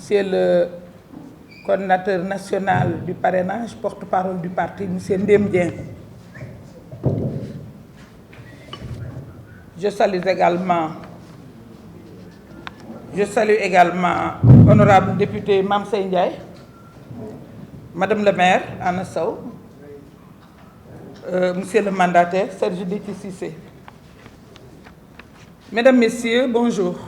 Monsieur le coordinateur national du parrainage, porte-parole du parti, Monsieur Ndem Dieng. Je salue également honorable député Mame Sey Ndiaye, Madame le maire Anna Sow, Monsieur le mandataire Serge Déthié Cissé. Mesdames, Messieurs, bonjour.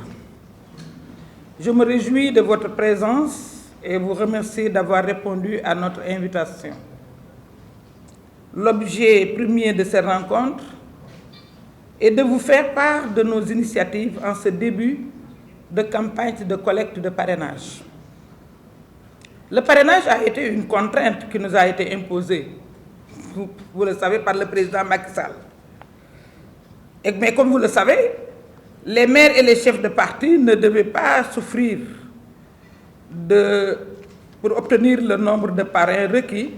Je me réjouis de votre présence et vous remercie d'avoir répondu à notre invitation. L'objet premier de cette rencontre est de vous faire part de nos initiatives en ce début de campagne de collecte de parrainage. Le parrainage a été une contrainte qui nous a été imposée, vous le savez, par le président Macky Sall. Mais comme vous le savez, les maires et les chefs de parti ne devaient pas souffrir pour obtenir le nombre de parrains requis,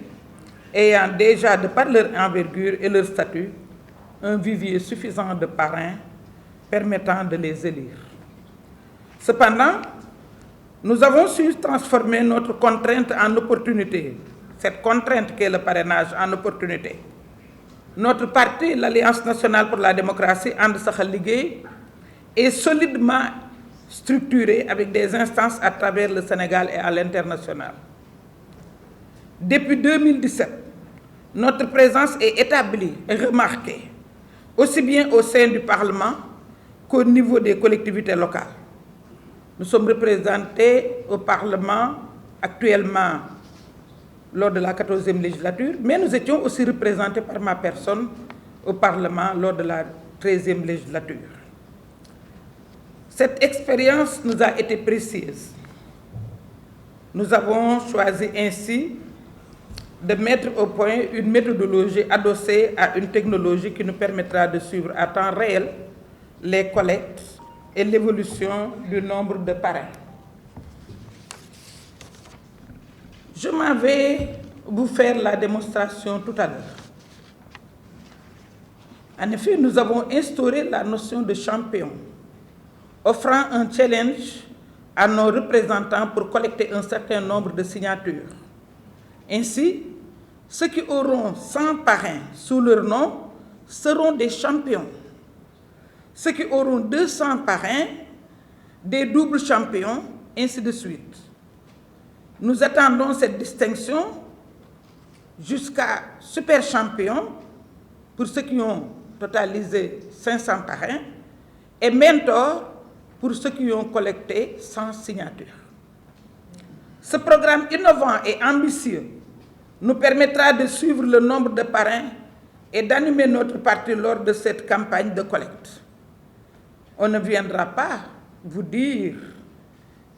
ayant déjà, de par leur envergure et leur statut, un vivier suffisant de parrains permettant de les élire. Cependant, nous avons su transformer notre contrainte en opportunité, cette contrainte qu'est le parrainage en opportunité. Notre parti, l'Alliance nationale pour la démocratie, And Saxal Liguey, est solidement structuré avec des instances à travers le Sénégal et à l'international. Depuis 2017, notre présence est établie et remarquée, aussi bien au sein du Parlement qu'au niveau des collectivités locales. Nous sommes représentés au Parlement actuellement lors de la 14e législature, mais nous étions aussi représentés par ma personne au Parlement lors de la 13e législature. Cette expérience nous a été précieuse. Nous avons choisi ainsi de mettre au point une méthodologie adossée à une technologie qui nous permettra de suivre à temps réel les collectes et l'évolution du nombre de parrains. Je m'en vais vous faire la démonstration tout à l'heure. En effet, nous avons instauré la notion de champion, offrant un challenge à nos représentants pour collecter un certain nombre de signatures. Ainsi, ceux qui auront 100 parrains sous leur nom seront des champions. Ceux qui auront 200 parrains, des doubles champions, ainsi de suite. Nous attendons cette distinction jusqu'à super champion pour ceux qui ont totalisé 500 parrains et mentor pour ceux qui ont collecté 100 signatures. Ce programme innovant et ambitieux nous permettra de suivre le nombre de parrains et d'animer notre parti lors de cette campagne de collecte. On ne viendra pas vous dire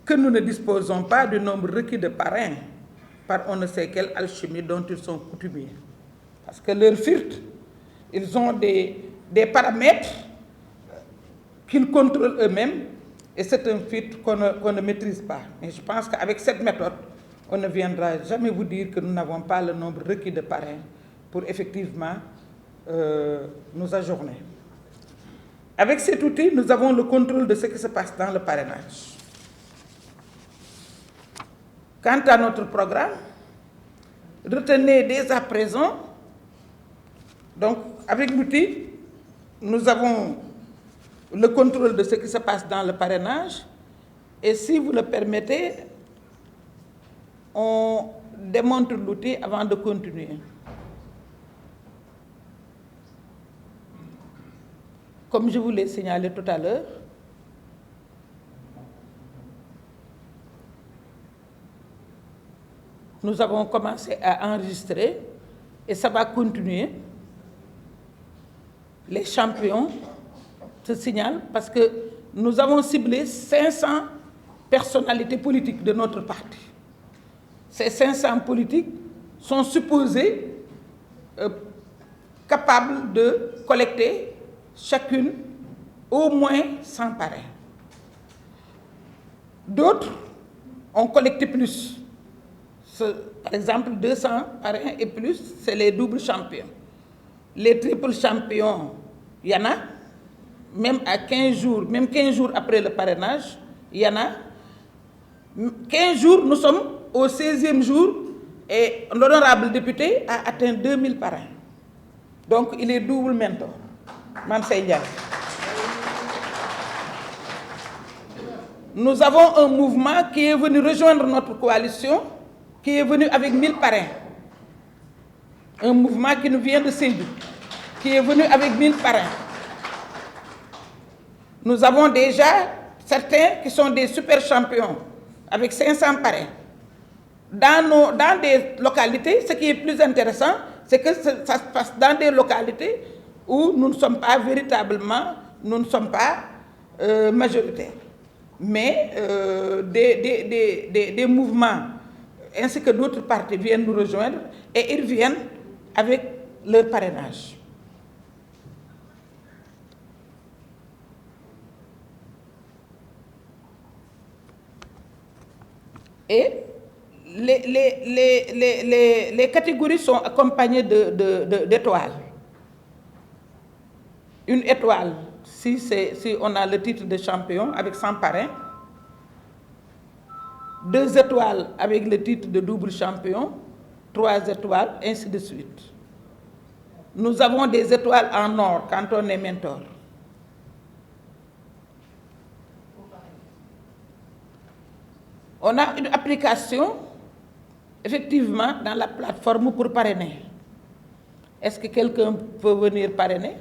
que nous ne disposons pas du nombre requis de parrains par on ne sait quelle alchimie dont ils sont coutumiers. Parce que leur filtre, ils ont des paramètres qu'ils contrôlent eux-mêmes et c'est un filtre qu'on ne maîtrise pas. Mais je pense qu'avec cette méthode, on ne viendra jamais vous dire que nous n'avons pas le nombre requis de parrains pour effectivement nous ajourner. Avec cet outil, nous avons le contrôle de ce qui se passe dans le parrainage. Quant à notre programme, retenez dès à présent, donc avec l'outil, nous avons le contrôle de ce qui se passe dans le parrainage et si vous le permettez, on démontre l'outil avant de continuer. Comme je vous l'ai signalé tout à l'heure, nous avons commencé à enregistrer et ça va continuer. Les champions se signalent parce que nous avons ciblé 500 personnalités politiques de notre parti. Ces 500 politiques sont supposées capables de collecter chacune au moins 100 parrains. D'autres ont collecté plus. Par exemple, 200 parrains et plus, c'est les doubles champions. Les triples champions, il y en a, même à 15 jours, même 15 jours après le parrainage, il y en a. 15 jours, nous sommes au 16e jour et l'honorable député a atteint 2000 parrains. Donc il est double mentor. Mamsey Ndiaye. Nous avons un mouvement qui est venu rejoindre notre coalition, qui est venu avec 1000 parrains. Un mouvement qui nous vient de Sédhiou, qui est venu avec 1000 parrains. Nous avons déjà certains qui sont des super champions, avec 500 parrains. Dans des localités, ce qui est plus intéressant, c'est que ça se passe dans des localités où nous ne sommes pas véritablement, nous ne sommes pas majoritaires. Mais des mouvements ainsi que d'autres partis viennent nous rejoindre et ils viennent avec leur parrainage. Et les catégories sont accompagnées d'étoiles. Une étoile, si on a le titre de champion avec 100 parrains. 2 étoiles avec le titre de double champion. 3 étoiles, ainsi de suite. Nous avons des étoiles en or quand on est mentor. On a une application, effectivement, dans la plateforme pour parrainer. Est-ce que quelqu'un peut venir parrainer?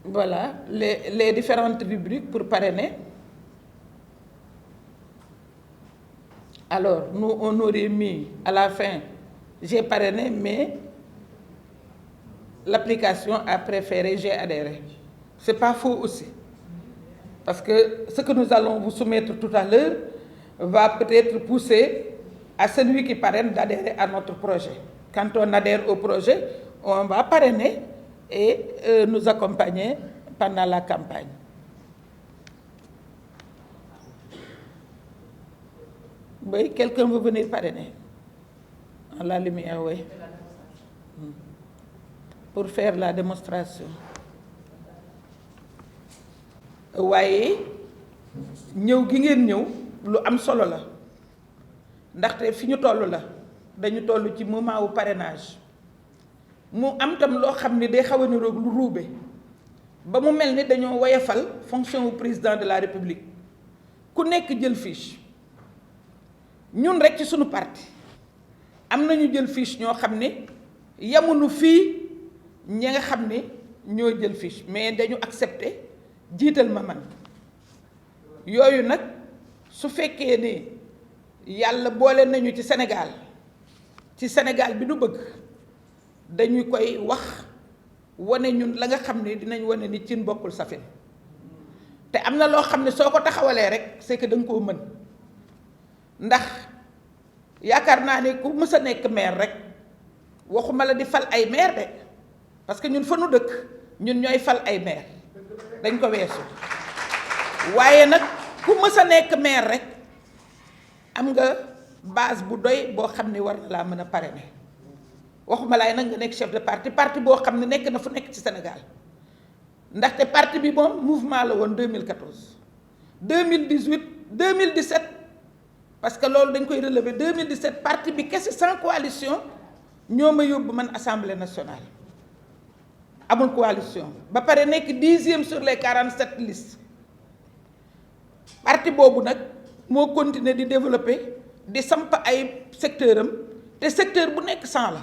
Voilà, les différentes rubriques pour parrainer. Alors, nous, on aurait mis à la fin, j'ai parrainé, mais l'application a préféré j'ai adhéré. Ce n'est pas faux aussi. Parce que ce que nous allons vous soumettre tout à l'heure va peut-être pousser à celui qui parraine d'adhérer à notre projet. Quand on adhère au projet, on va parrainer et nous accompagner pendant la campagne. Oui, quelqu'un veut venir parrainer? À la lumière, oui. Pour faire la démonstration. waaye ñëw gi ngeen ñëw lu am solo la ndaxte fi ñu toll la dañu toll ci moment wu parrainage mu am tam loo xam ne day xaw a niroog lu ruube ba mu mel ni dañoo woyofal fonction wu président de la république ku nekk jël fiche ñun rek ci sunu parti am nañu jël fiche ñoo xam ne yamuñu fii ñi nga xam ne ñoo jël fiche mais dañu accepté jiital ma man yooyu nag su fekkee ne yàlla boole nañu ci Sénégal bi nu bëgg dañu koy wax wane ñun la nga xam ne dinañ wane ni cin bokkul safin te am na loo xam ne soo ko taxawalee rek c'est que da nga koo mën ndax yaakaar naa ne ku mës a nekk maire rek waxuma la di fal ay maire de parce que ñun fa nu dëkk ñun ñooy fal ay maire dañ ko weesu waaye nag ku mës a nekk maire rek am nga base bu doy boo xam ne war na laa mën a parrainer waxuma laay nag nga nekk chef de parti boo xam ne nekk na fu nekk ci Sénégal ndaxte parti bi moom mouvement la woon 2014 2018 2017 parce que loolu dañ koy relever 2017 parti bi kese sans coalition ñoo ma yóbbu man assemblée nationale amul coalition ba pare nekk 10e sur les 47 listes parti boobu nag moo continuer di développer di samp ay secteur am te secteur bu nekk 100 la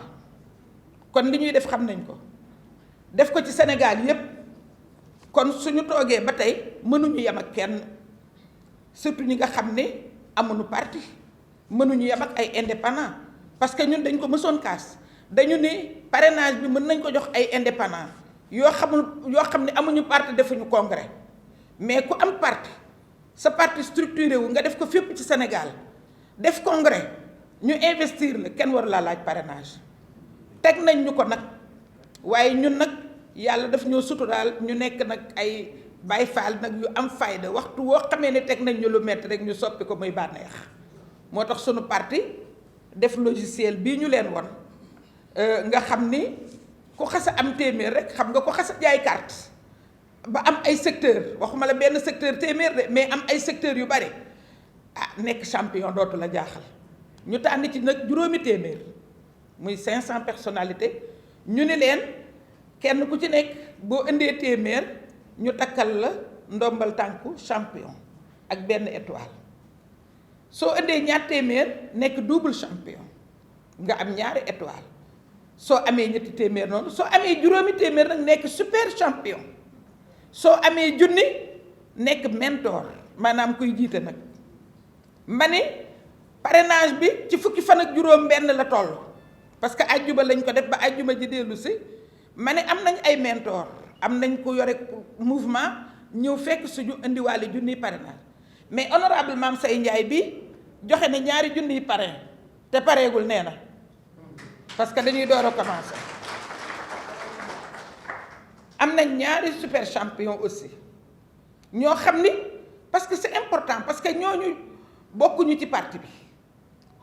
kon li ñuy def xam nañ ko def ko ci Sénégal yépp kon suñu toogee ba tey mënuñu yem ak kenn surtout ñi nga xam ne amuñu parti mënuñu yem ak ay indépendant parce que ñun dañ ko mësoon kaas dañu ni parrainage bi mën nañ ko jox ay indépendant yoo xam ne amuñu parti defuñu congrès mais ku am parti sa parti structuré wu nga def ko fépp ci Sénégal def congrès ñu investir la kenn waru laa laaj parrainage teg nañ ñu ko nag waaye ñun nag yàlla daf ñoo suturaal ñu nekk nag ay Baay Faal nag yu am fayda waxtu woo xamee ne teg nañ ñu lu metti rek ñu soppi ko muy bànneex moo tax sunu parti def logiciel bii ñu leen won nga xam ni ku xas a am téeméer rek xam nga ko xas a jaay carte ba am ay secteur waxuma la benn secteur téeméer de mais am ay secteurs yu bari ah nekk champion dootu la jaaxal ñu tànn ci nag juróomi téeméer muy 500 personnalités ñu ni leen kenn ku ci nekk boo indee téeméer ñu takkal la ndombal tànku champion ak benn étoile soo indee ñaar téeméer nekk double champion nga am ñaari étoile soo amee ñetti téeméer noonu soo amee juróomi téeméer nag nekk super champion soo amee junni nekk mentor maanaam kuy jiite nag ma ne parrainage bi ci fukki fan ak juróom benn la toll parce que ajjuma lañ ko def ba ajjuma ji dellu si ma ne am nañ ay mentor am nañ ko yore mouvement ñëw fekk suñu indiwaale junniy parrainage mais honorable Mame Saye Ndiaye bi joxe na ñaari junniy parrain te pareegul nee na parce que dañuy door a commencer am nañ ñaari super champion aussi ñoo xam ni parce que c'est important parce que ñooñu bokkuñu ci parti bi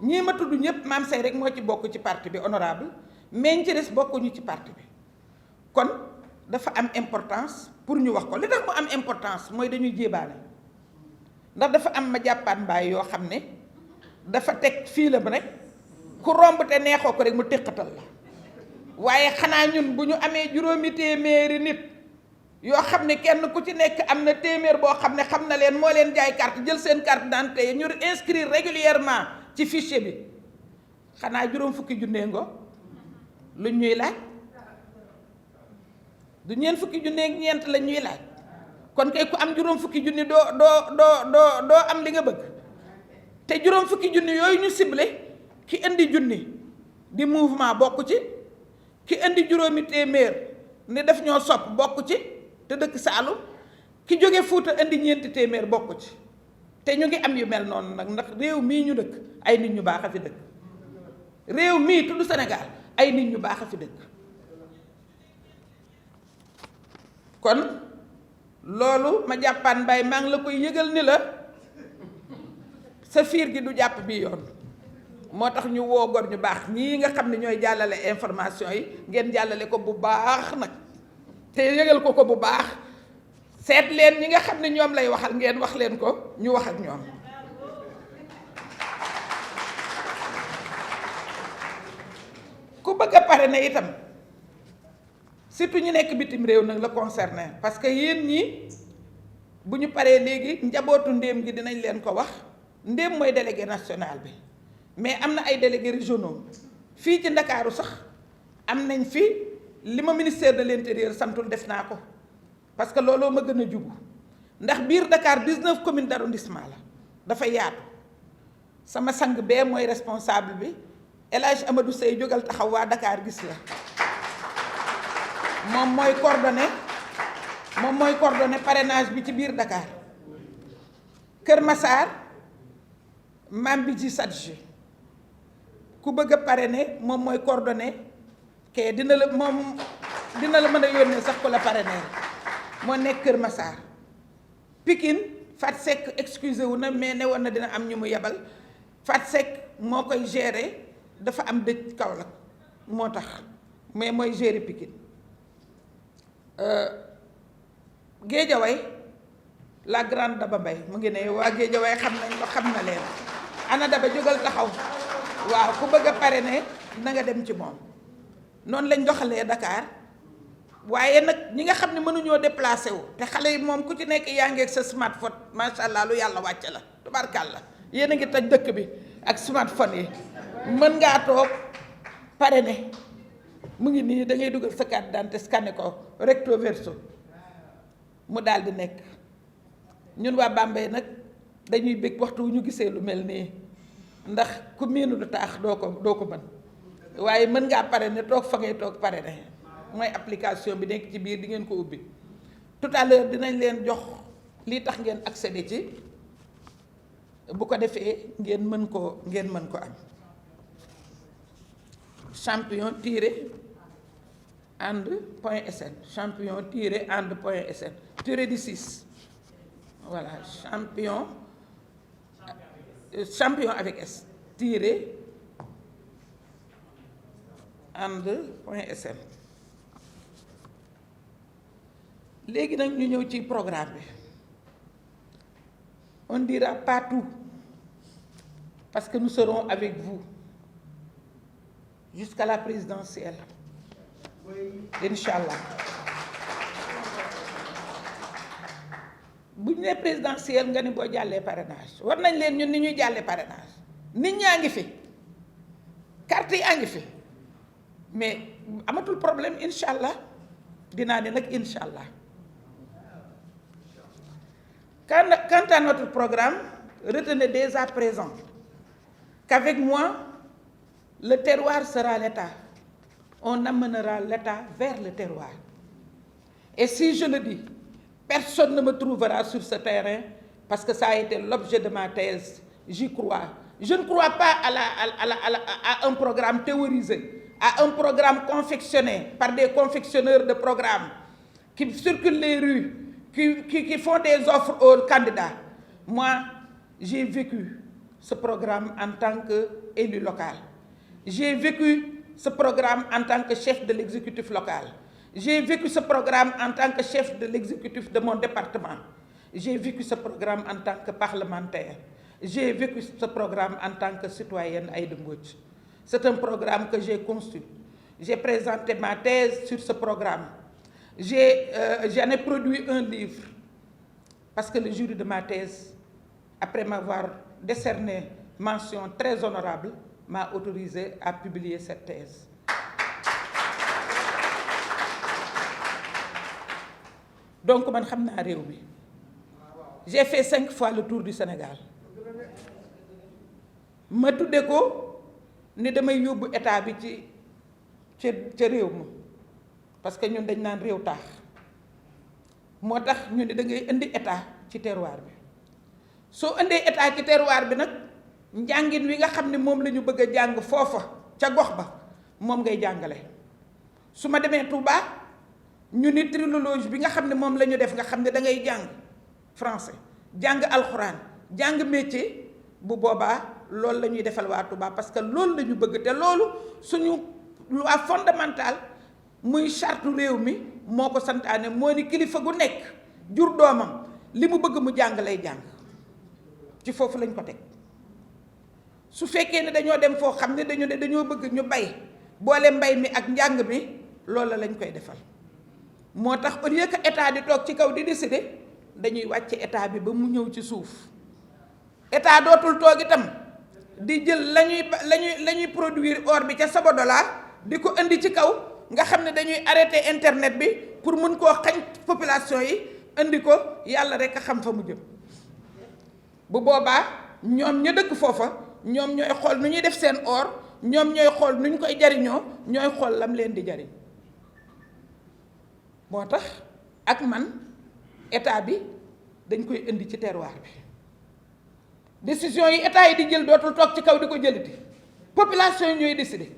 ñii ma tudd ñëpp Mame Saye rek moo ci bokk ci parti bi honorable mais ñi ci des bokkuñu ci parti bi kon dafa am importance pour ñu wax ko li tax mu am importance mooy dañuy jébaane ndax dafa am ma jàppaat mbaay yoo xam ne dafa teg fii la ba rek ku romb te neexoo ko rek mu téqatal la waaye xanaa ñun bu ñu amee juróomi téeméeri nit yoo xam ne kenn ku ci nekk am na téeméer boo xam ne xam na leen moo leen jaay carte jël seen carte d'identité yi ñu inscrire régulièrement ci fichier bi xanaa juróom fukki junne ngo luñ ñuy laaj du ñeent fukki junne ak ñeent la ñuy laaj kon kay ku am juróom fukki junni doo am li nga bëgg te juróom fukki junni yooyu ñu ciblé ki indi junni di mouvement bokk ci ki indi juróomi téeméer ni daf ñoo sopp bokk ci te dëkk Saalum ki jóge Fuuta indi ñeenti téeméer bokk ci te ñu ngi am yu mel noonu nag ndax réew mii ñu dëkk ay nit ñu baax a fi dëkk réew mii tudd Sénégal ay nit ñu baax a fi dëkk kon loolu ma jàppaan mbay maa ngi la koy yëgal ni la sa fiir gi du jàpp bi yoon moo tax ñu woo gor ñu baax ñii nga xam ne ñooy jàllale information yi ngeen jàllale ko bu baax nag te yëgal ko bu baax seet leen ñi nga xam ne ñoom lay waxal ngeen wax leen ko ñu wax ak ñoom ku bëgg a pare na itam surtout ñu nekk bitim réew nag la concerné parce que yéen ñi bu ñu paree léegi njabootu ndéem gi dinañ leen ko wax ndéem mooy délégué national bi mais am na ay délégués régionaux fii ci Ndakaaru sax am nañ fi li ma ministère de l'intérieur santul def naa ko parce que looloo ma gën a jubu ndax biir Dakar 19 communes d'arrondissement la dafa yaatu sama sang bee mooy responsable bi El Hadj Amadou Seye jógal taxaw waa Dakar gis la moom mooy coordonné parrainage bi ci biir Dakar Kër Massar Mame Bidji Sadji ku bëgg a parrainer moom mooy coordonné kee dina la mën a yónnee sax ko la parrainer moo nekk Kër Massar Pikine Fat Seck excusé wu na mais ne woon na dina am ñu mu yebal Fat Seck moo koy gérer dafa am dëj Kaolack moo tax mais mooy gérer Pikine Géejawaay la grande Daba Mbaye mu ngi ne waa Géejawaay xam nañ ko xam na leen ana Daba jógal taxaw waaw ku bëgg a parrainer na nga dem ci moom noonu lañ doxalee Dakar waaye nag ñi nga xam ne mënuñoo déplacé wu te xale yi moom ku ci nekk yaa ngi ak sa smartphone macha allah lu yàlla wàcce la tubarkàlla yéen a ngi toj dëkk bi ak smartphone yi mën ngaa toog parrainer mu ngi nii da ngay dugal sa carte d'identité scanné ko recto verso mu daal di nekk ñun waa Bambey nag dañuy bëgg waxtu wu ñu gisee lu mel nii ndax ku miinu du taax doo ko mën waaye mën ngaa parrainer toog fa ngay toog parrainer mooy application bi nekk ci biir di ngeen ko ubbi tout à l'heure dinañ leen jox lii tax ngeen accéder ci bu ko defee ngeen mën ko am champion tiré and point sn champion tiré and point sn tiré du 6 voilà champion avec S tiré and point sn léegi nag ñu ñëw ci programme bi. On ne dira pas tout parce que nous serons avec vous jusqu'à la présidentielle. Inch'Allah. bu ñu nee présidentielle nga ni boo jàllee parrainage war nañ leen ñun ni ñuy jàllee parrainage nit ñaa ngi fi carte yaa ngi fi mais amatul problème inch'Allah dinaa ne nag inch'Allah. Quant à notre programme, retenez dès à présent qu'avec moi, le terroir sera l'État. On amènera l'État vers le terroir. Et si je le dis, personne ne me trouvera sur ce terrain parce que ça a été l'objet de ma thèse. J'y crois. Je ne crois pas à un programme théorisé, à un programme confectionné par des confectionneurs de programmes qui circulent les rues, qui font des offres aux candidats. Moi, j'ai vécu ce programme en tant qu'élu local. J'ai vécu ce programme en tant que chef de l'exécutif local. J'ai vécu ce programme en tant que chef de l'exécutif de mon département. J'ai vécu ce programme en tant que parlementaire. J'ai vécu ce programme en tant que citoyenne Aïda Mbodj. C'est un programme que j'ai conçu. J'ai présenté ma thèse sur ce programme. J'en ai produit un livre parce que le jury de ma thèse, après m'avoir décerné mention très honorable, m'a autorisé à publier cette thèse. Donc, man xam naa réew mi. J'ai fait 5 fois le tour du Sénégal. ma tudde ko ni damay yóbbu état bi ca réew ma parce que ñun dañ naan réew taax moo tax ñu ne da ngay indi état ci terroir bi soo indee état ci terroir bi nag njàngin wi nga xam ne moom la ñu bëgg a jàng foofa ca gox ba moom ngay jàngale. su ma demee Touba ñu ni trilogie bi nga xam ne moom la ñu def nga xam ne da ngay jàng français jàng alxuraan jàng métier bu boobaa loolu la ñuy defal waa Touba parce que loolu la ñu bëgg te loolu suñu loi fondamentale muy charte réew mi moo ko santaane moo ni kilifa gu nekk jur doomam li mu bëgg mu jàng lay jàng ci foofu lañ ko teg. su fekkee ne dañoo dem foo xam ne dañoo bëgg ñu bay boole mbay mi ak njàng mi loolu lañ koy defal moo tax au lieu que état di toog ci kaw di décider dañuy wàcce état bi ba mu ñëw ci suuf état dootul toog itam di jël la ñuy produire or bi ca Sabodola di ko indi ci kaw nga xam ne dañuy arrêter internet bi pour mun koo xañ population yi indi ko yàlla rek a xam fa mu jëm bu boobaa ñoom ña dëkk foofa ñoom ñooy xool nu ñuy def seen or ñoom ñooy xool nu ñu koy jariñoo ñooy xool lam leen di jariñ moo tax ak man état bi dañ koy indi ci terroir bi décision yi état yi di jël dootul toog ci kaw di ko jëliti population yi ñooy décider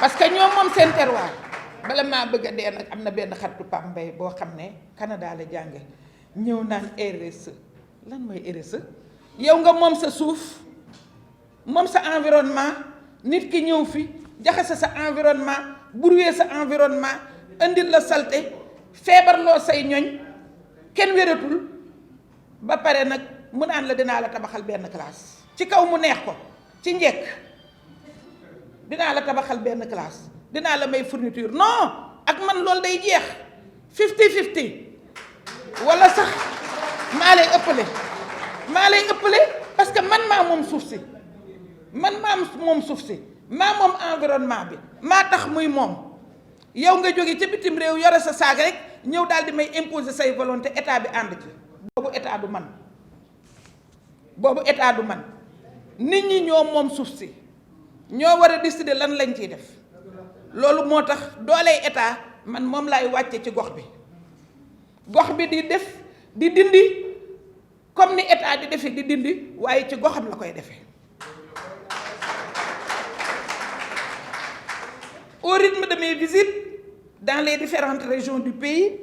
parce que ñoom moom seen terroir. bala maa bëgg a dee nag am na benn xaritu Pam Mbaye boo xam ne Canada la jànge ñëw naan RSE lan mooy RSE yow nga moom sa suuf moom sa environnement nit ki ñëw fi jaxase sa environnement brouiller sa environnement indil la saleté feebarloo say ñoñ kenn wératul ba pare nag mu naan la dinaa la tabaxal benn classe ci kaw mu neex ko ci njëkk dinaa la tabaxal benn classe dinaa la may fourniture non ak man loolu day jeex 50-50 wala sax maa lay ëppale parce que man maa moom suuf si maa moom environnement bi maa tax muy moom yow nga jóge ca bitim réew yore sa saag rek ñëw daal di may imposer say volonté état bi ànd ci boobu état du man nit ñi ñoo moom suuf si ñoo war a décider lan lañ ciy def loolu moo tax dooley état man moom laay wàcce ci gox bi di def di dindi comme ni état di defee di dindi waaye ci goxam la koy defee au rythme de mes visites dans les différentes régions du pays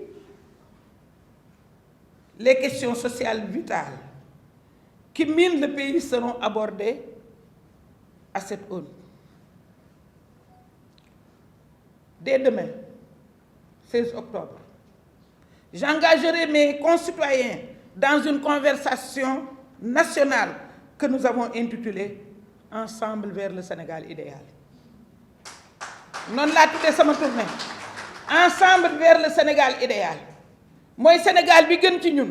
les questions sociales vitales qui minent le pays seront abordées à cette aune. Dès demain, 16 octobre. J'engagerai mes concitoyens dans une conversation nationale que nous avons intitulée Ensemble vers le Sénégal idéal. Non laa tuddee sama tournée Ensemble vers le Sénégal idéal mooy Sénégal bi gën ci ñun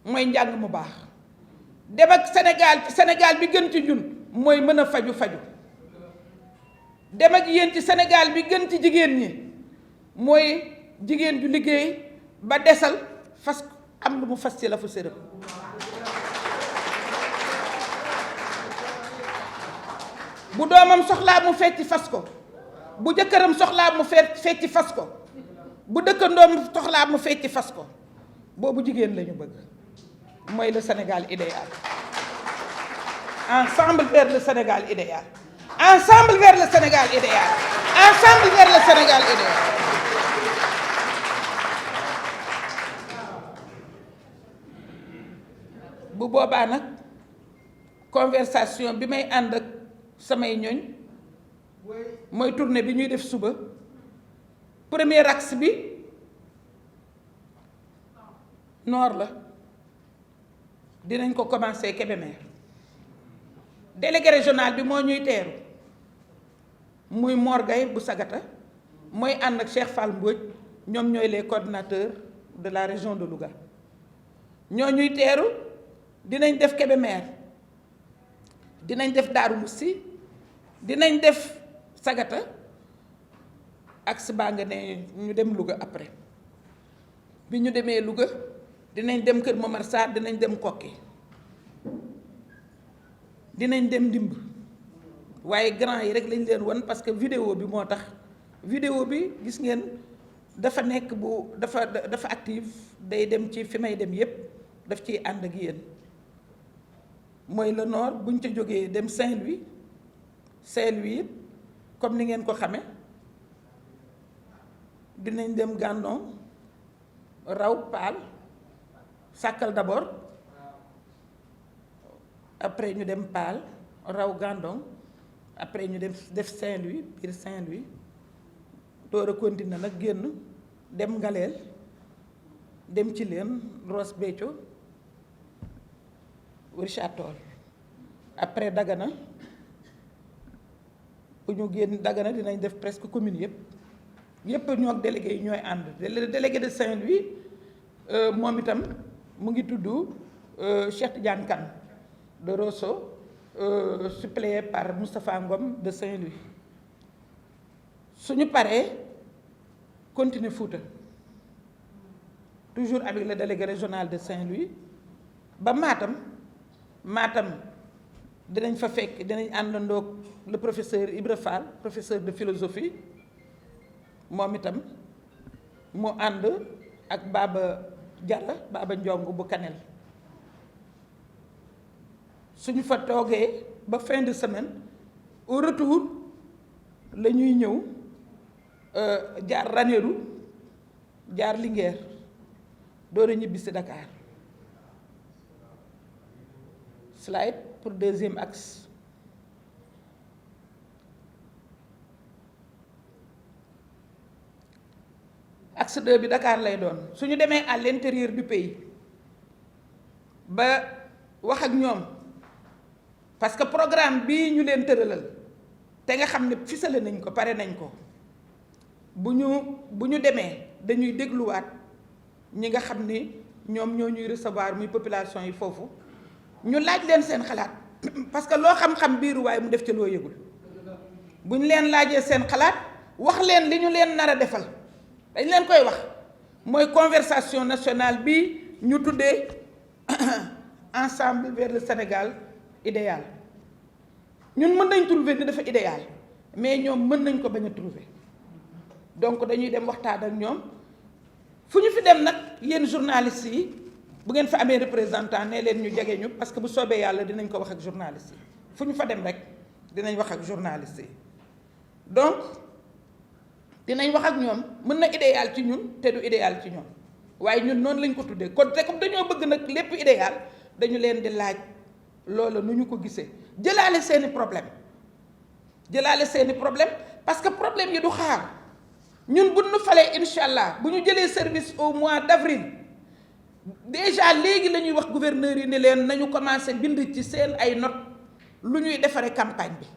mooy njàng mu baax dem ak Sénégal bi gën ci ñun mooy mën a faju dem ak yéen ci Sénégal bi gën ci jigéen ñi mooy jigéen ju liggéey ba desal fas am lu mu fas ci la fu sërëm bu doomam soxlaa mu fecci fas ko bu jëkkëram soxlaa mu fecci fas ko bu dëkkandoom soxlaa mu fecci fas ko boobu jigéen lañu bëgg mooy le Sénégal idéal. Ensemble vers le Sénégal idéal. Ensemble vers le Sénégal idéal. Ensemble vers le Sénégal idéal. bu boobaa nag conversation bi may ànd ak samay ñoñ mooy tournée bi ñuy def suba premier axe bi nord la dinañ ko commencer Kébémer délégué régional bi moo ñuy teeru muy Mor Gaye bu Sagata mooy ànd ak Cheikh Fall Mbodj ñoom ñooy les coordinateurs de la région de Louga ñoo ñuy teeru dinañ def Kébémer dinañ def Daaru Musti dinañ def Sagata ak si baa nga ne ñu dem Louga après bi ñu demee Louga dinañ dem Kër Momar Sarr dinañ dem Kokki dinañ dem Ndimb waaye grand yi rek lañ leen won parce que vidéo bi moo tax vidéo bi gis ngeen dafa nekk bu dafa active day dem ci fi may dem yépp daf ciy ànd ak yéen mooy le nord buñ ca jógee dem Saint-Louis comme ni ngeen ko xame dinañ dem Gandon raw Paal Sàkkal d'abord après ñu dem Paal raw Gandon après ñu dem def Saint-Louis biir Saint-Louis door a continuer nag génn dem Ngaleel dem ci leen Ross Béthio Richard Toll après Dagana bu ñu génn Dagana dinañ def presque commune yëpp ñoo ak délégué yi ñooy ànd délégué de Saint-Louis moom itam mu ngi tudd Cheikh Tidiane Kane de Rosso suppléé par Moustapha Ngom de Saint-Louis suñu paree continuer Fouta toujours avec le délégué régional de Saint-Louis ba Matam dinañ fa fekk dinañ àndandoog le professeur Ibra Fall professeur de philosophie moom itam mu ànd ak Baba Ndiong bu Kanel suñu fa toogee ba fin de semaine au retour la ñuy ñëw jaar Ranérou jaar Linguère door a ñibbi si Dakar slide pour deuxième axe axe 2 bi Dakar lay doon suñu demee à l'intérieur du pays ba wax ak ñoom parce que programme bii ñu leen tëralal te nga xam ne ficelé nañ ko pare nañ ko bu ñu demee dañuy dégluwaat ñi nga xam ni ñoom ñoo ñuy recevoir muy population yi foofu ñu laaj leen seen xalaat parce que loo xam-xam biiru waaye mu def ci loo yëgul bu ñu leen laajee seen xalaat wax leen li ñu leen nar a defal dañ leen koy wax mooy conversation nationale bi ñu tuddee ensemble vers le Sénégal idéal ñun mën nañ trouver ni dafa idéal mais ñoom mën nañ ko bañ a trouver donc dañuy dem waxtaan ak ñoom fu ñu fi dem nag yéen journalistes yi bu ngeen fa amee représentant ne leen ñu jege ñu parce que bu soobee yàlla dinañ ko wax ak journalistes yi fu ñu fa dem rek dinañ wax ak journalistes yi donc dinañ wax ak ñoom mën na idéal ci ñun te du idéal ci ñoom waaye ñun noonu lañ ko tuddee kon te comme dañoo bëgg nag lépp idéal dañu leen di laaj loola nu ñu ko gisee jëlaale seeni problème parce que problème yi du xaar ñun bu ñu falee incha allah bu ñu jëlee service au mois d'avril déjà léegi la ñuy wax gouverneur yi ne leen nañu commencé bind ci seen ay notes lu ñuy defaree campagne bi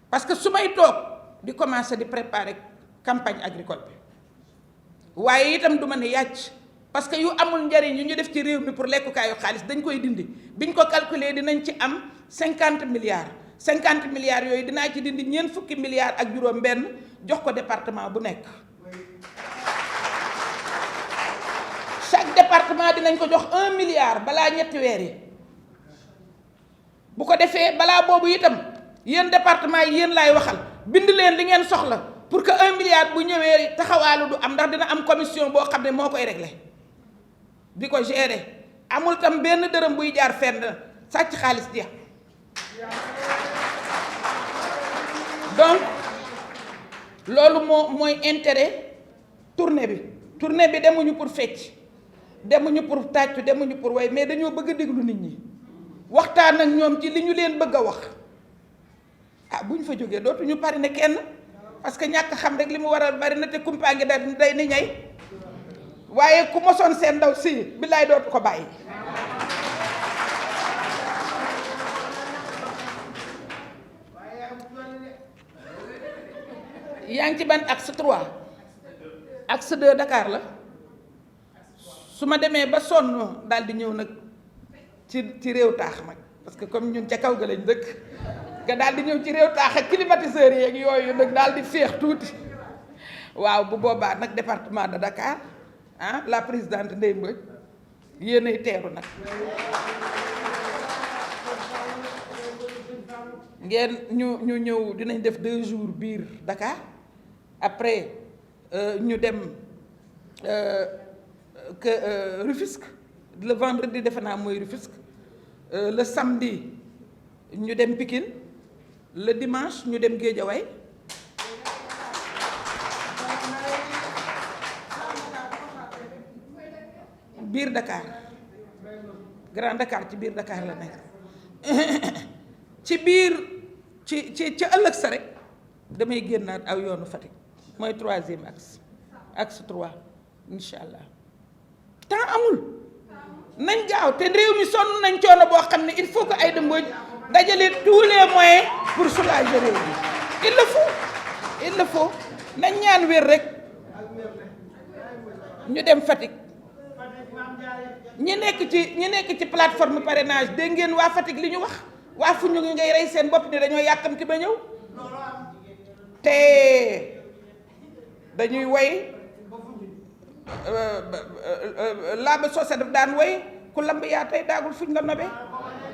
parce que su may toog di commencé di préparer campagne agricole bi waaye itam du ma ne yàcc parce que yu amul njariñ yu ñu def ci réew mi pour lekkukaayu xaalis dañ koy dindi biñ ko calculer dinañ ci am 50 milliards 50 milliards yooyu dinaa ci dindi ñeent fukki milliards ak juróom benn jox ko département bu nekk chaque département dinañ ko jox 1 milliard balaa ñetti weer yi bu ko defee balaa boobu itam yéen département yi yéen laay waxal bind leen li ngeen soxla pour que 1 milliard bu ñëwee taxawaalu du am ndax dina am commission boo xam ne moo koy régler di ko gérer amul tam benn dërëm buy jaar fenn sàcc xaalis jeex donc loolu mooy intérêt tournée bi demuñu pour fecc demuñu pour tàccu demuñu pour way mais dañoo bëgg a déglu nit ñi waxtaan ak ñoom ci li ñu leen bëgg a wax ah bu ñu fa jógee dootuñu pari ne kenn parce que ñàkk xam rek li mu waral bari na te kumpaa ngi day ni ñay waaye ku mosoon seen ndaw si billaay dootu ko bàyyi. yaa ngi ci ban axe 3 axe 2 Dakar la su ma demee ba sonn daal di ñëw nag ci réew taax nag parce que comme ñun ca kaw ga lañ dëkk nga daal di ñëw ci réew taax ak climatiseurs yeeg yooyu nag daal di féex tuuti waaw bu boobaa nag département de Dakar ah la présidente Ndeye Mbodj yéenay teeru nag ngeen ñu ñëw dinañ def 2 jours biir Dakar après ñu dem Rufisque le vendredi defe naa mooy Rufisque le samedi ñu dem Pikine le dimanche ñu dem Guédiawaye biir Dakar Grand Dakar ci biir Dakar la nekk ci biir ci ëllëg sa rek damay génnaat aw yoonu Fatick mooy 3e axe 3 incha allah temps amul nañ gaaw te réew mi sonn nañ coono boo xam ne il faut que Aïda Mbodj dajale tous les moyens pour soulager réew mi il le faut nañ ñaan wér rek ñu dem Fatick ñi nekk ci plateforme parrainage dégg ngeen waa Fatick li ñu wax waa Foundiougne ngay rey seen bopp ni dañoo yàkkamti ba ñëw te dañuy woy laaba soose daf daan woy ku lamb yaa tey daagul fuñ la nobe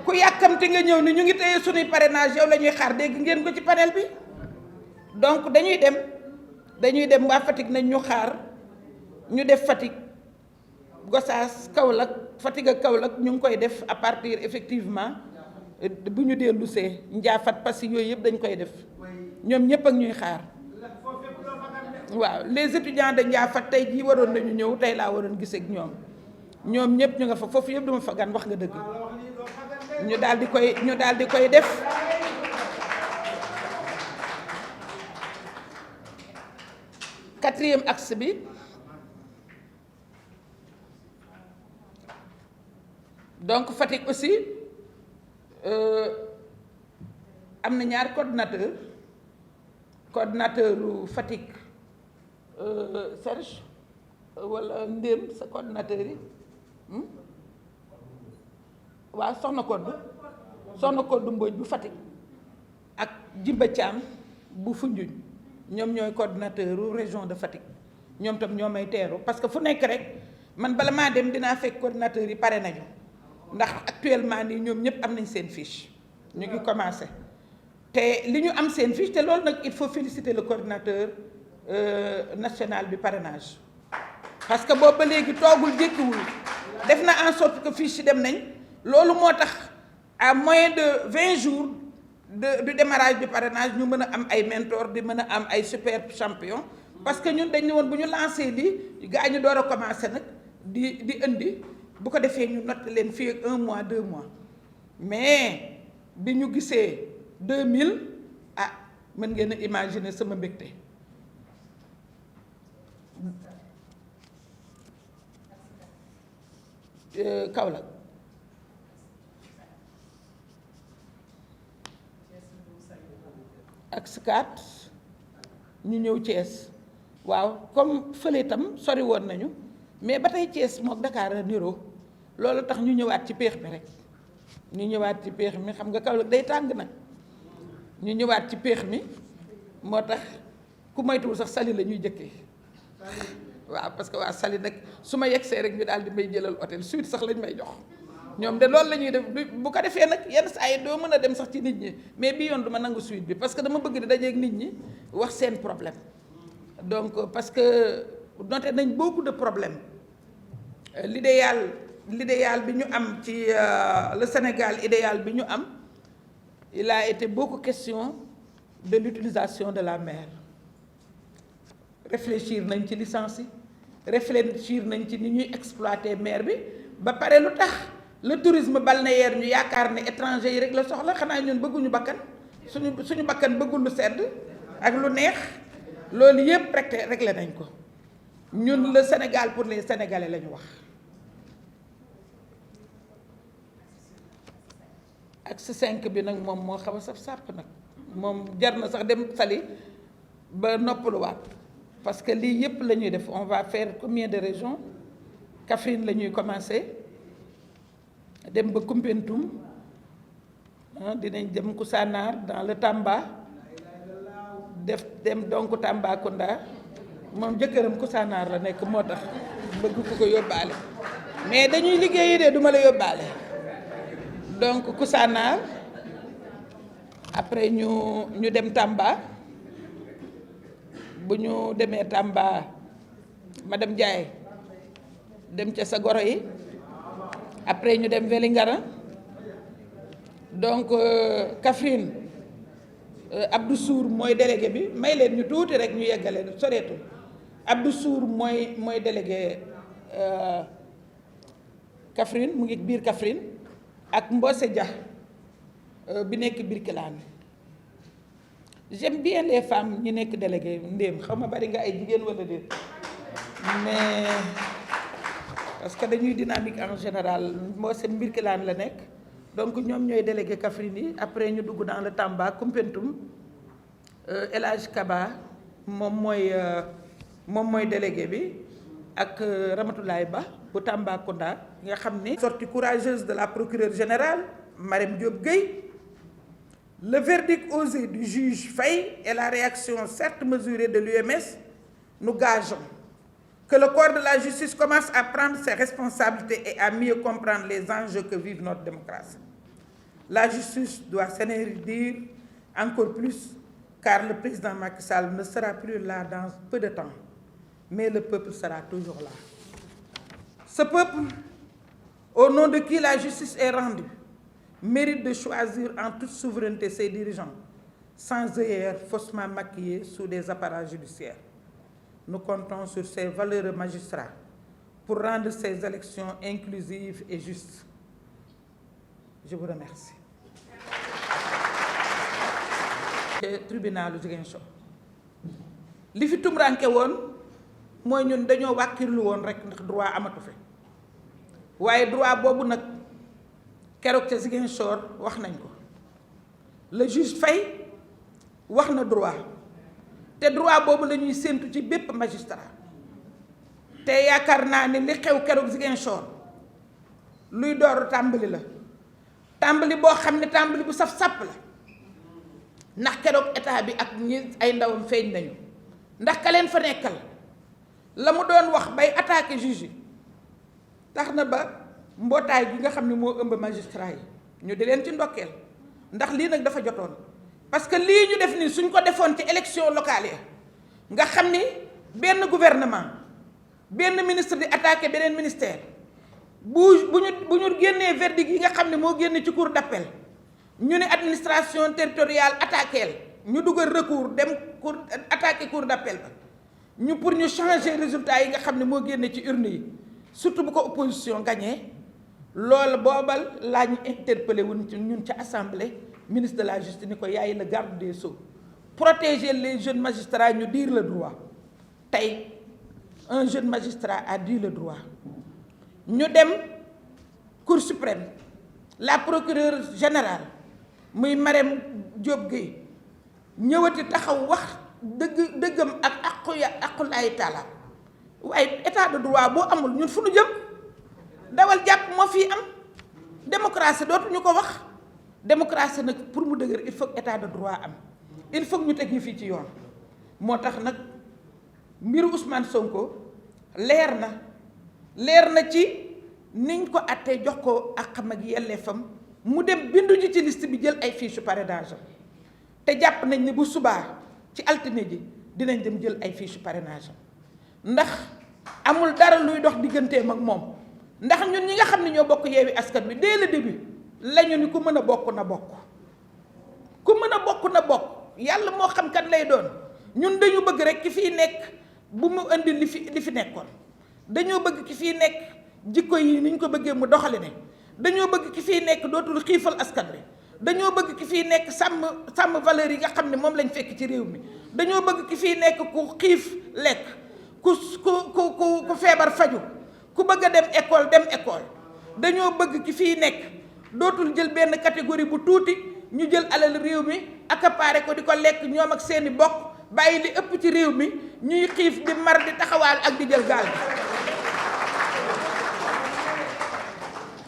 ku yàkkamti nga ñëw ni ñu ngi téye suñuy parrainage yow la ñuy xaar dégg ngeen ko ci panel bi donc dañuy dem waa Fatick nañ ñu xaar ñu def Fatick Gossas Kaolack Fatick ak Kaolack ñu ngi koy def à partir effectivement bu ñu dellu see Ndiafat Passy yooyu yëpp dañ koy def ñoom ñëpp ak ñuy xaar waaw les étudiants de Ndiafat tey jii waroon nañu ñëw tey laa waroon gisee ak ñoom ñëpp ñu nga fa foofu yëpp duma fa gan wax nga dëgg ñu daal di koy def quatrième axe bi donc Fatick aussi am na ñaari coordinateur u Fatick Serge wala Ndéem sa coordinateur yi waaw soxna Koddu Mbodj bu Fatick ak Jimba Thiam bu Foundiougne ñoom ñooy coordinateur u région de Fatick ñoom tam ñoo may teeru parce que fu nekk rek man bala maa dem dinaa fekk coordinateur yi pare nañu ndax actuellement nii ñoom ñëpp am nañ seen fiche ñu ngi commencé te li ñu am seen fiche te loolu nag il faut féliciter le coordinateur national du parrainage parce que boobu ba léegi toogul jékkiwul def na en sorte que fiche yi dem nañ loolu moo tax à moins de 20 jours du démarrage du parrainage ñu mën a am ay mentor di mën a am ay super champion parce que ñun dañ ne woon bu ñu lancé lii gaa ñu door a commencé nag di indi bu ko defee ñu noté leen fii ak 1 mois 2 mois mais bi ñu gisee 2000 ah mën ngeen a imaginer sama mbégte Kaolack ak Scat ñu ñëw Thiès waaw comme fële itam sori woon nañu mais ba tey Thiès mook Dakar a niroo loolu tax ñu ñëwaat ci péex mi rek ñu ñëwaat ci péex mi xam nga Kaolack day tàng nag ñu ñëwaat ci péex mi moo tax ku moytuwul sax Saly la ñuy jëkkee waaw parce que waa Saly nag su ma yegsee rek ñu daal di may jëlal hôtel suite sax lañ may jox ñoom de loolu la ñuy def bu ko defee nag yenn saa yi doo mën a dem sax ci nit ñi mais bii yoon du ma nangu suite bi parce que dama bëgg di dajeeg nit ñi wax seen problème donc parce que noté nañ beaucoup de problèmes l'idéal bi ñu am ci le Sénégal idéal bi ñu am il a été beaucoup question de l'utilisation de la mer réfléchir nañ ci licence yi réfléchir nañ ci ni ñuy exploiter mer bi ba pare lu tax le tourisme balnéaire ñu yaakaar ne étranger yi rek la soxla xanaa ñun bëgguñu bakkan suñu bakkan bëggul lu sedd ak lu neex loolu yëpp réglé nañ ko ñun le Sénégal pour les Sénégalais la ñu wax. axe 5 bi nag moom moo xaw a saf sàpp nag moom jar na sax dem Saly ba noppaluwaat parce que lii yëpp la ñuy def on va faire combien de régions Kaffrine la ñuy commencer. dem ba Koumpentoum dinañ dem Koussanar dans le Tamba dem donc Tambacounda moom jëkkëram Koussanar la nekk moo tax bëgg ku ko yóbbaale mais dañuy liggéeyi de duma la yóbbaale donc Koussanar après ñu dem Tamba bu ñu demee Tamba ma dem Ndiaye dem ca sa goro yi après ñu dem Vélingara donc Kaffrine Abdou Sour mooy délégué bi may leen ñu tuuti rek ñu yeggale soreetul Abdou Sour mooy délégué Kaffrine mu ngi biir Kaffrine ak Mbose Dia bi nekk Birkelane j'aime bien les femmes ñi nekk délégué ndéem xaw ma bari nga ay jigéen wala déet mais parce que dañuy dynamique en général moo seen Birkelane la nekk donc ñoom ñooy délégué Kaffrine yi après ñu dugg dans le Tamba Koumpentoum El Hadj Kaba moom mooy délégué bi ak Ramatoulaye Ba bu Tambacounda nga xam ni sortie courageuse de la procureure générale Marème Diop Gueye le verdict osé du juge Faye et la réaction certes mesurée de l'UMS nous gageons que le corps de la justice commence à prendre ses responsabilités et à mieux comprendre les enjeux que vive notre démocratie. La justice doit s'énergir encore plus, car le président Macky Sall ne sera plus là dans peu de temps, mais le peuple sera toujours là. Ce peuple, au nom de qui la justice est rendue, mérite de choisir en toute souveraineté ses dirigeants, sans œillères faussement maquillés sous des appareils judiciaires. Nous comptons sur ces valeureux magistrats pour rendre ces élections inclusives et justes. Je vous remercie. Tribunalu Ziguinchor li fi tumranke woon mooy ñun dañoo wàkkirlu woon rek ndax droit amatu fi waaye droit boobu nag keroog ca Ziguinchor wax nañ ko le juge Faye wax na droit te droit boobu la ñuy séentu ci bépp magistrat te yaakaar naa ne li xew keroog Ziguinchor luy dooru tàmbali la tàmbali boo xam ne tàmbali bu saf-sàpp la ndax keroog état bi ak ñi ay ndawam feeñ nañu ndax ka leen fa nekkal la mu doon wax bay attaquer juge yi tax na ba mbootaay gi nga xam ne moo ëmb magistrat yi ñu di leen ci ndokkeel ndax lii nag dafa jotoon parce que lii ñu def nii suñ ko defoon ci élection locale ya nga xam ni benn gouvernement benn ministre di attaquer beneen ministère bu ñu génnee verdict yi nga xam ne moo génne ci cour d'appel ñu ne administration territoriale attaqueel ñu dugal recours dem cour attaquer cour d'appel ba ñu pour ñu changer résultat yi nga xam ne moo génne ci urne yi surtout bu ko opposition gagné loolu boobal laa ñu interpellé wuñ ci ñun ca assemblée ministre de la justice ni ko yaay le garde des sceaux protéger les jeunes magistrats ñu dire le droit tey un jeune magistrat a dit le droit ñu dem Cour suprême la procureure générale muy Marème Diop Gueye ñëwati taxaw wax dëggam ak aqulaay taala waaye état de droit boo amul ñun fu nu jëm dawal jàpp moo fii am démocratie dootuñu ko wax démocratie nag pour mu dëgër il faut que état de droit am il faut que ñu teg ñu fii ci yoon moo tax nag mbiru Ousmane Sonko leer na ci niñ ko attee jox ko àqam ak yelleefam mu dem bindu ji ci liste bi jël ay fiche parrainage te jàpp nañ ni bu subaa ci altine ji dinañ dem jël ay fiche parrainage ndax amul dara luy dox digganteem ak moom ndax ñun ñi nga xam ne ñoo bokk Yewwi Askan Wi dès le début lañu ni ku mën a bokk na bokk ku mën a bokk na bokk yàlla moo xam kan lay doon ñun dañu bëgg rek ki fiy nekk bu mu indi li fi nekkoon dañoo bëgg ki fiy nekk jikko yi ni ñu ko bëggee mu doxali ne dañoo bëgg ki fiy nekk dootul xiifal askan wi dañoo bëgg ki fiy nekk sàmm valeur yi nga xam ne moom lañ fekk ci réew mi dañoo bëgg ki fiy nekk ku xiif lekk ku feebar faju ku bëgg a dem école dañoo bëgg ki fiy nekk dootul jël benn catégorie bu tuuti ñu jël alal réew mi accaparé ko di ko lekk ñoom ak seeni bokk bàyyi li ëpp ci réew mi ñuy xiif di mar di taxawaal ak di jël gaal bi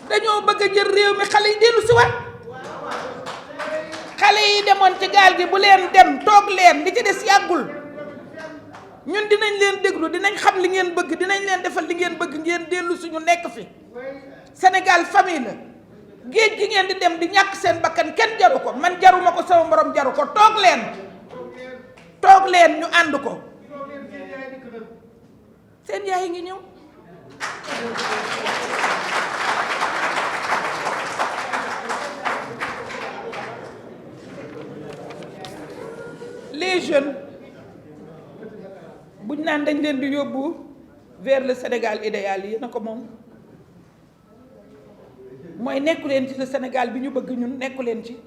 dañoo bëgg a jël réew mi xale yi dellu si waat xale yi demoon ci gaal gi bu leen dem toog leen li ci des yàggul ñun dinañ leen déglu dinañ xam li ngeen bëgg dinañ leen defal li ngeen bëgg ngeen dellu suñu nekk fi Sénégal famille la géej gi ngeen di dem di ñàkk seen bakkan kenn jaru ko man jaruma ko sama morom jaru ko toog leen ñu ànd ko seen yaay ngi ñëw les jeunes buñ naan dañ leen di yóbbu vers le Sénégal idéal yi na ko moom mooy nekku leen ci le Sénégal bi ñu bëgg ñun nekku leen ci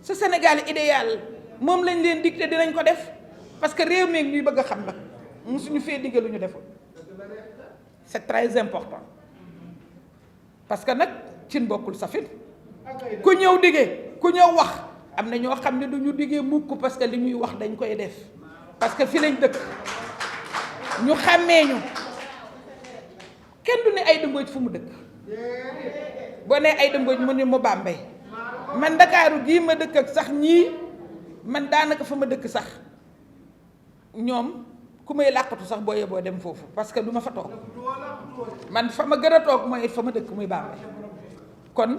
ce Sénégal idéal moom lañ leen dicté dinañ ko def parce que réew mi ñuy bëgg a xam la musuñu fee digge lu ñu deful c'est très important parce que nag cin bokkul safin ku ñëw diggee ku ñëw wax am na ñoo xam ne du ñu diggee mukk parce que li ñuy wax dañ koy def parce que fi lañ dëkk ñu xàmmee ñu kenn du ne Aïda Mbodj fu mu dëkk boo nee Aïda Mbodj mu ne mu Bambey man Ndakaaru gii ma dëkk ak sax ñii man daanaka fa ma dëkk sax ñoom ku may làqatu sax boo yeboo dem foofu parce que du ma fa toog man fa ma gën a toog mooy fa ma dëkk muy Bambey kon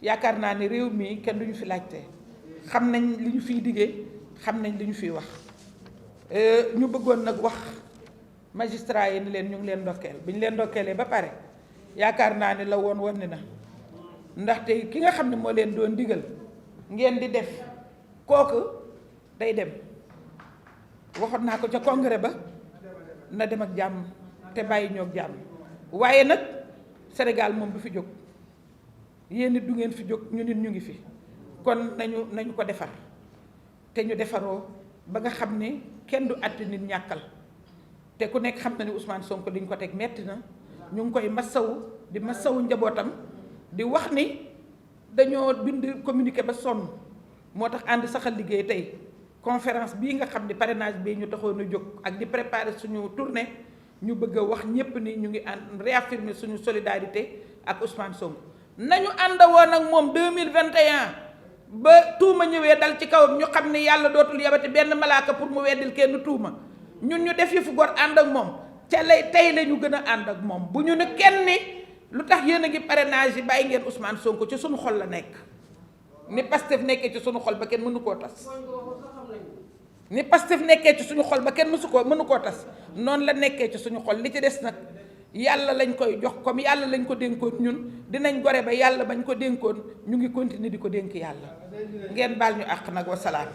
yaakaar naa ne réew mi kenn du ñu fi laajte xam nañ li ñu fiy diggee xam nañ li ñu fiy wax ñu bëggoon nag wax magistrat yi ni leen ñu ngi leen ndokkeel bi ñu leen ndokkeelee ba pare yaakaar naa ne la woon ni na ndaxte ki nga xam ne moo leen doon digal ngeen di def kooku day dem waxoon naa ko ca congrès ba na dem ak jàmm te bàyyi ñoog jàmm waaye nag Sénégal moom du fi jóg yéen nit du ngeen fi jóg ñu nit ñu ngi fi kon nañu ko defar te ñu defaroo ba nga xam ne kenn du àtte nit ñàkkal te ku nekk xam na ni Ousmane Sonko liñ ko teg metti na ñu ngi koy massawu di massawu njabootam di wax ni dañoo bind communiqué ba sonn moo tax ànd saxal liggéey tey conférence bii nga xam ne parrainage bii ñu taxoon a jóg ak di préparer suñu tournée ñu bëgg a wax ñépp ni ñu ngi ànd réaffirmer suñu solidarité ak Ousmane Sonko nañu àndawoon ak moom 2021 ba tuuma ñëwee dal ci kawam ñu xam ne yàlla dootul yabati benn malaaka pour mu weddil kenn tuuma ñun ñu def yëfu gor ànd ak moom ca lay tey la ñu gën a ànd ak moom bu ñu ne kenn ni lu tax yéen a ngi parrainage yi bàyyi ngeen Ousmane Sonko ci suñu xol la nekk ni Pastef nekkee ci suñu xol ba kenn mënu koo tas ni Pastef nekkee ci suñu xol ba kenn mënu koo tas noonu la nekkee ci suñu xol li ci des nag yàlla lañ koy jox comme yàlla lañ ko dénkoon ñun dinañ gore ba yàlla bañ ko dénkoon ñu ngi continuer di ko dénk yàlla ngeen baal ñu àq nag wasalaam.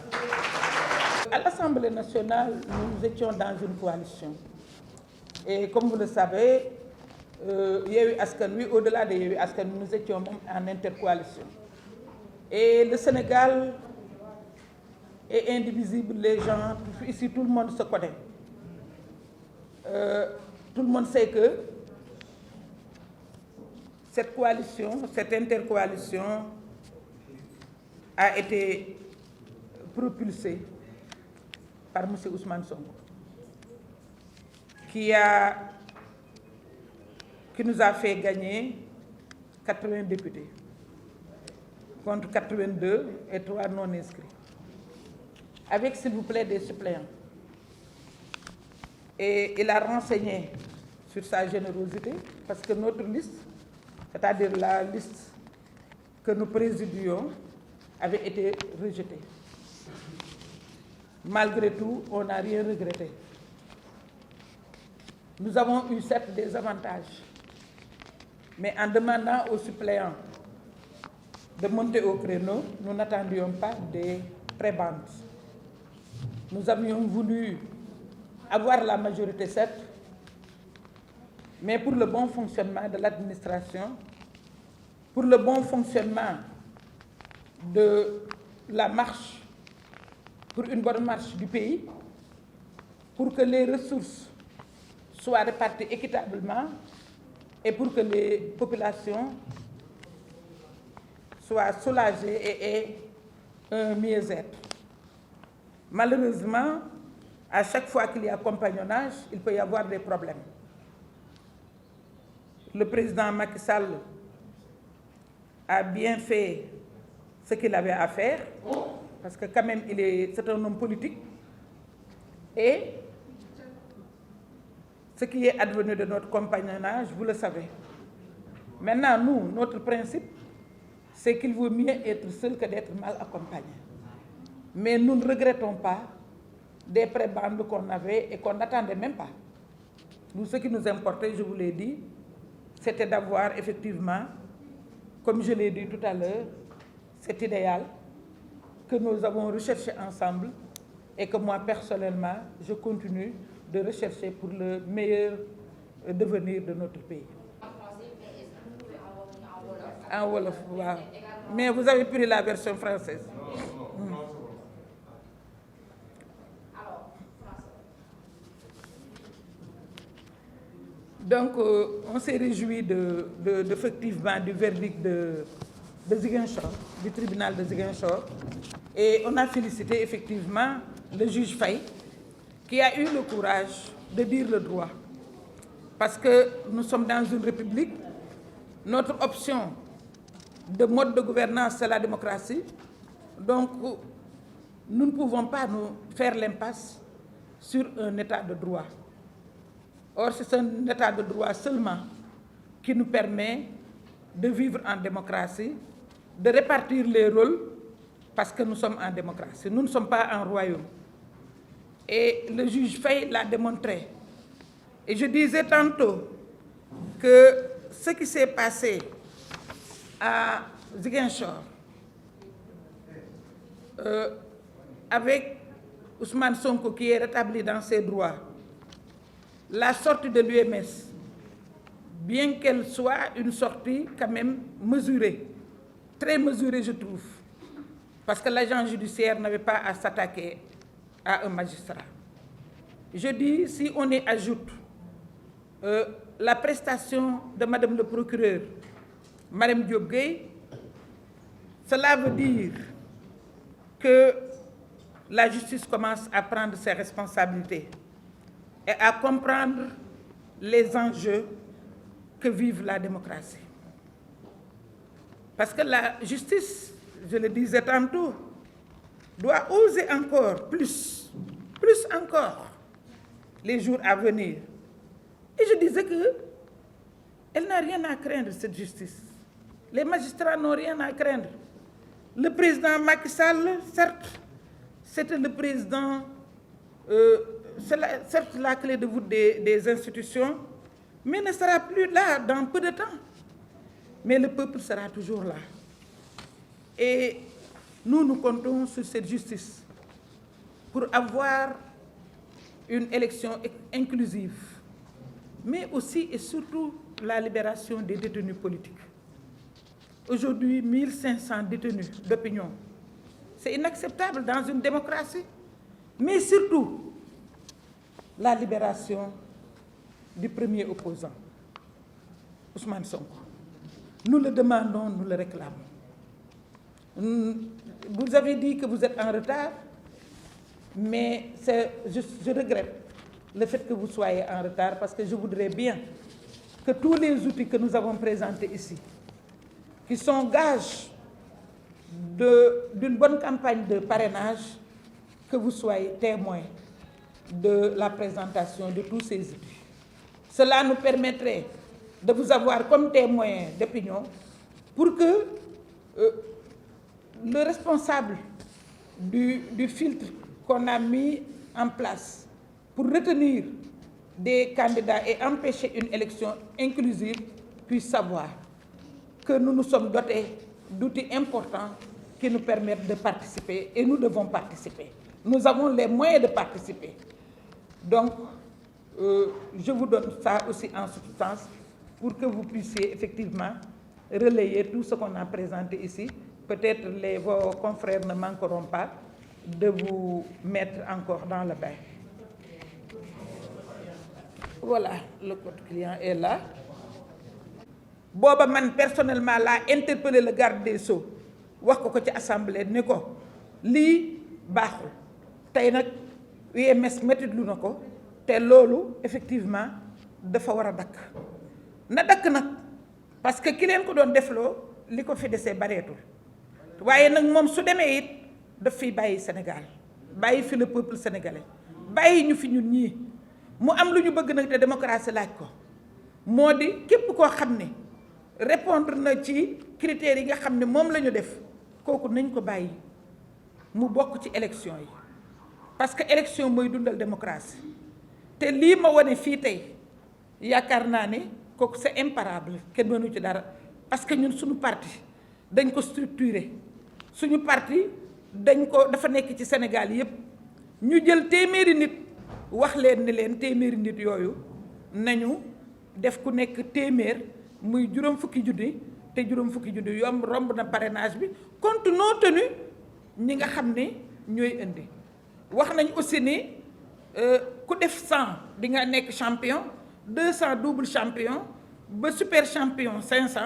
À l'Assemblée nationale, nous étions dans une coalition et comme vous le savez Yewwi Askan Wi, au-delà de Yewwi Askan Wi, nous étions même en intercoalition et le Sénégal est indivisible. Les gens ici, tout le monde se connaît. Tout le monde sait que cette coalition, cette intercoalition a été propulsée par M. Ousmane Sonko, qui nous a fait gagner 80 députés contre 82 et 3 non inscrits. Avec, s'il vous plaît, des suppléants. Et il a renseigné sur sa générosité, parce que notre liste, c'est-à-dire la liste que nous présidions, avait été rejetée. Malgré tout, on n'a rien regretté. Nous avons eu certes des avantages, mais en demandant aux suppléants de monter au créneau, nous n'attendions pas des prébendes. Nous avions voulu avoir la majorité, certes, mais pour le bon fonctionnement de l'administration, pour le bon fonctionnement de la marche, pour une bonne marche du pays, pour que les ressources soient réparties équitablement et pour que les populations soient soulagées et aient un mieux-être. Malheureusement, à chaque fois qu'il y a compagnonnage, il peut y avoir des problèmes. Le président Macky Sall a bien fait ce qu'il avait à faire, parce que quand même, c'est un homme politique. Et ce qui est advenu de notre compagnonnage, vous le savez. Maintenant, nous, notre principe, c'est qu'il vaut mieux être seul que d'être mal accompagné. Mais nous ne regrettons pas des prébendes qu'on avait et qu'on n'attendait même pas. Nous, ce qui nous importait, je vous l'ai dit, c'était d'avoir effectivement, comme je l'ai dit tout à l'heure, cet idéal que nous avons recherché ensemble et que moi, personnellement, je continue de rechercher pour le meilleur devenir de notre pays. En Wolof, wow. Mais vous avez pris la version française. Donc, on s'est réjoui effectivement du verdict de Ziguinchor, du tribunal de Ziguinchor. Et on a félicité effectivement le juge Faye, qui a eu le courage de dire le droit. Parce que nous sommes dans une république, notre option de mode de gouvernance, c'est la démocratie. Donc, nous ne pouvons pas nous faire l'impasse sur un état de droit. Or, c'est un état de droit seulement qui nous permet de vivre en démocratie, de répartir les rôles, parce que nous sommes en démocratie. Nous ne sommes pas en royaume. Et le juge Faye l'a démontré. Et je disais tantôt que ce qui s'est passé à Ziguinchor, avec Ousmane Sonko qui est rétabli dans ses droits, la sortie de l'UMS, bien qu'elle soit une sortie quand même mesurée, très mesurée je trouve, parce que l'agent judiciaire n'avait pas à s'attaquer à un magistrat. Je dis, si on y ajoute la prestation de Madame le procureur, Madame Diop Gueye, cela veut dire que la justice commence à prendre ses responsabilités et à comprendre les enjeux que vive la démocratie. Parce que la justice, je le disais tantôt, doit oser encore plus encore, les jours à venir. Et je disais qu'elle n'a rien à craindre, cette justice. Les magistrats n'ont rien à craindre. Le président Macky Sall, certes, c'était le président, c'est certes la clé de voûte des institutions, mais ne sera plus là dans peu de temps. Mais le peuple sera toujours là. Et nous comptons sur cette justice pour avoir une élection inclusive, mais aussi et surtout la libération des détenus politiques. Aujourd'hui, 1500 détenus d'opinion. C'est inacceptable dans une démocratie, mais surtout la libération du premier opposant, Ousmane Sonko. Nous le demandons, nous le réclamons. Vous avez dit que vous êtes en retard, mais je regrette le fait que vous soyez en retard parce que je voudrais bien que tous les outils que nous avons présentés ici, qui sont gages d'une bonne campagne de parrainage, que vous soyez témoins de la présentation de tous ces outils. Cela nous permettrait de vous avoir comme témoin d'opinion pour que le responsable du filtre qu'on a mis en place pour retenir des candidats et empêcher une élection inclusive puisse savoir que nous nous sommes dotés d'outils importants qui nous permettent de participer et nous devons participer. Nous avons les moyens de participer. Donc, je vous donne ça aussi en substance pour que vous puissiez effectivement relayer tout ce qu'on a présenté ici. Peut-être vos confrères ne manqueront pas de vous mettre encore dans le bain. Voilà, le code client est là. Boba man personnellement l'a interpellé le garde des Sceaux wax ko ci assemblée ne ko lii baaxul tey nag UMS métitlu na ko te loolu effectivement dafa war a dakk na dakk nag parce que ki leen ko doon defloo li ko fi desee bareetul waaye nag moom su demee it daf fiy bàyyi Sénégal bàyyi fi le peuple sénégalais bàyyi ñu fi ñun ñii mu am lu ñu bëgg nag te démocratie laaj ko moo di képp koo xam ne répondre na ci critères yi nga xam ne moom la ñu def kooku nañ ko bàyyi mu bokk ci élection yi parce que élection mooy dundal démocratie te lii ma wane fii tey yaakaar naa ne kooku c'est imparable kenn mënu ci dara parce que ñun suñu parti dañ ko structuré suñu parti dafa nekk ci Sénégal yépp ñu jël téeméeri nit wax leen ni leen téeméeri nit yooyu nañu def ku nekk téeméer muy juróom fukki junni te juróom fukki junni yomb romb na parrainage bi compte tenu ñi nga xam ne ñooy indi wax nañ aussi ni ku def 100 di nga nekk champion 200 double champion ba super champion 500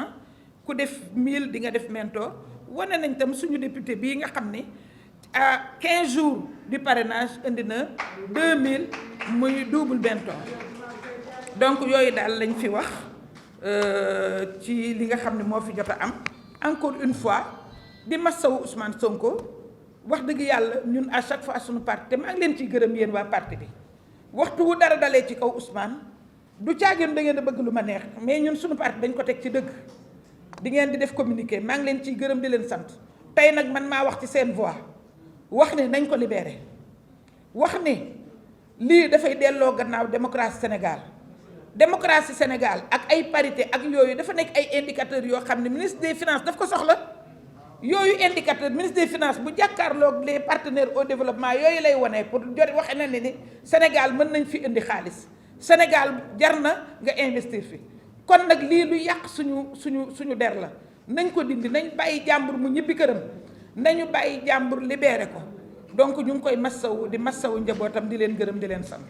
ku def 1000 di nga def mentor wane nañ tam suñu député bii nga xam ne à 15 jours du parrainage indi na 2000 muy double mentor donc yooyu daal lañ fi wax ci li nga xam ne moo fi jot a am encore une fois di masawu Ousmane Sonko wax dëgg yàlla ñun à chaque fois suñu parti te maa ngi leen ciy gërëm yéen waa parti bi waxtu wu dara dalee ci kaw Ousmane du caagin da ngeen a bëgg lu ma neex mais ñun suñu parti dañ ko teg ci dëgg di ngeen di def communiqué maa ngi leen ciy gërëm di leen sant tey nag man maa wax ci seen voix wax ne nañ ko libéré wax ne lii dafay delloo gannaaw démocratie Sénégal ak ay parité ak yooyu dafa nekk ay indicateurs yoo xam ne ministre des finances daf ko soxla yooyu indicateur ministre des finances bu jàkkaarloog les partenaires au développement yooyu lay wane pour jot waxe na ni Sénégal mën nañ fi indi xaalis Sénégal jar na nga investir fi kon nag lii lu yàq suñu der la nañ ko dindi nañ bàyyi jàmbur mu ñibbi këram nañu bàyyi jàmbur libéré ko donc ñu ngi koy massawu di massawu njabootam di leen gërëm di leen sant